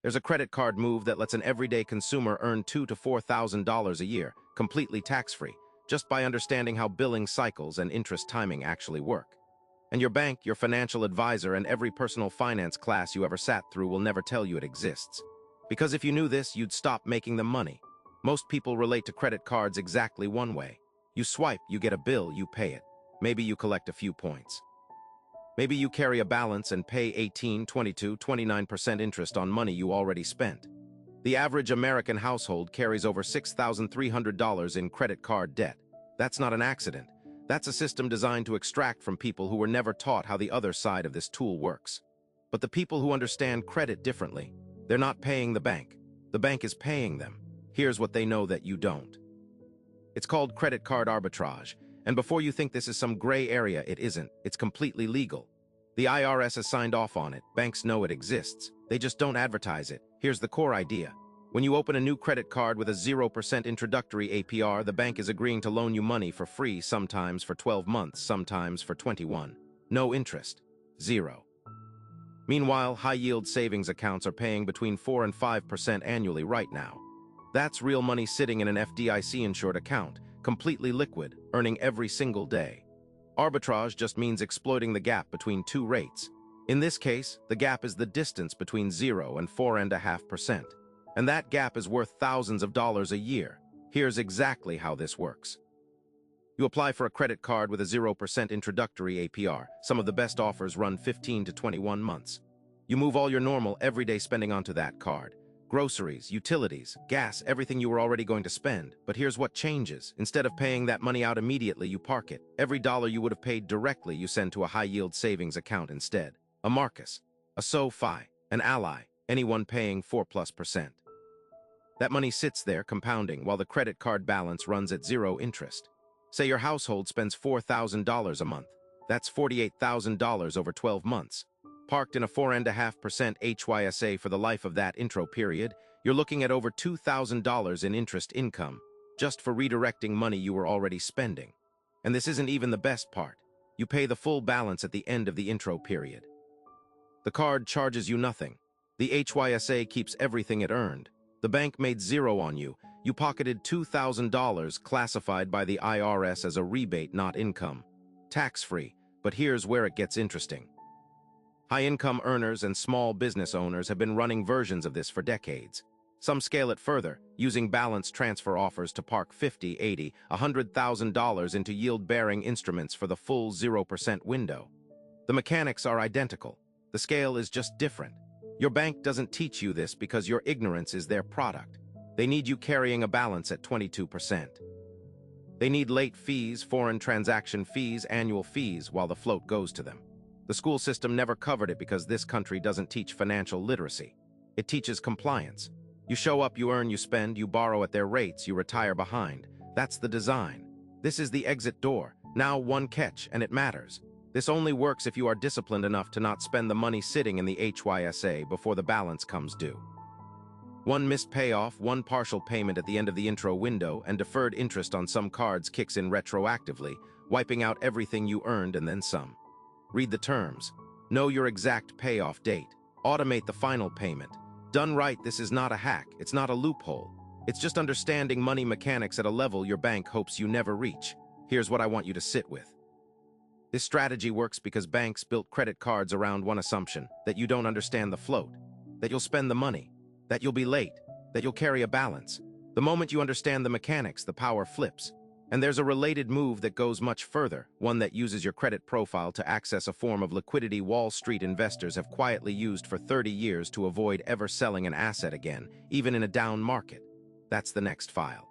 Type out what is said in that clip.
There's a credit card move that lets an everyday consumer earn $2,000 to $4,000 a year, completely tax-free, just by understanding how billing cycles and interest timing actually work. And your bank, your financial advisor, and every personal finance class you ever sat through will never tell you it exists. Because if you knew this, you'd stop making them money. Most people relate to credit cards exactly one way. You swipe, you get a bill, you pay it. Maybe you collect a few points. Maybe you carry a balance and pay 18, 22, 29% interest on money you already spent. The average American household carries over $6,300 in credit card debt. That's not an accident. That's a system designed to extract from people who were never taught how the other side of this tool works. But the people who understand credit differently, they're not paying the bank. The bank is paying them. Here's what they know that you don't. It's called credit card arbitrage. And before you think this is some gray area, it isn't. It's completely legal. The IRS has signed off on it. Banks know it exists. They just don't advertise it. Here's the core idea. When you open a new credit card with a 0% introductory APR, the bank is agreeing to loan you money for free, sometimes for 12 months, sometimes for 21. No interest. Zero. Meanwhile, high-yield savings accounts are paying between 4 and 5% annually right now. That's real money sitting in an FDIC-insured account, completely liquid, earning every single day. Arbitrage just means exploiting the gap between two rates. In this case, the gap is the distance between 0 and 4.5%. And that gap is worth thousands of dollars a year. Here's exactly how this works. You apply for a credit card with a 0% introductory APR. Some of the best offers run 15 to 21 months. You move all your normal, everyday spending onto that card. Groceries, utilities, gas, everything you were already going to spend. But here's what changes. Instead of paying that money out immediately, you park it. Every dollar you would have paid directly, you send to a high-yield savings account instead. A Marcus, a SoFi, an Ally, anyone paying 4+%. That money sits there, compounding, while the credit card balance runs at zero interest. Say your household spends $4,000 a month. That's $48,000 over 12 months. Parked in a 4.5% HYSA for the life of that intro period, you're looking at over $2,000 in interest income, just for redirecting money you were already spending. And this isn't even the best part. You pay the full balance at the end of the intro period. The card charges you nothing. The HYSA keeps everything it earned. The bank made zero on you. You pocketed $2,000 classified by the IRS as a rebate, not income. Tax-free, but here's where it gets interesting. High-income earners and small business owners have been running versions of this for decades. Some scale it further, using balance transfer offers to park $50,000, $80,000, $100,000 into yield-bearing instruments for the full 0% window. The mechanics are identical. The scale is just different. Your bank doesn't teach you this because your ignorance is their product. They need you carrying a balance at 22%. They need late fees, foreign transaction fees, annual fees, while the float goes to them. The school system never covered it because this country doesn't teach financial literacy. It teaches compliance. You show up, you earn, you spend, you borrow at their rates, you retire behind. That's the design. This is the exit door. Now one catch, and it matters. This only works if you are disciplined enough to not spend the money sitting in the HYSA before the balance comes due. One missed payoff, one partial payment at the end of the intro window, and deferred interest on some cards kicks in retroactively, wiping out everything you earned and then some. Read the terms. Know your exact payoff date. Automate the final payment. Done right, this is not a hack. It's not a loophole. It's just understanding money mechanics at a level your bank hopes you never reach. Here's what I want you to sit with. This strategy works because banks built credit cards around one assumption, that you don't understand the float, that you'll spend the money, that you'll be late, that you'll carry a balance. The moment you understand the mechanics, the power flips. And there's a related move that goes much further, one that uses your credit profile to access a form of liquidity Wall Street investors have quietly used for 30 years to avoid ever selling an asset again, even in a down market. That's the next file.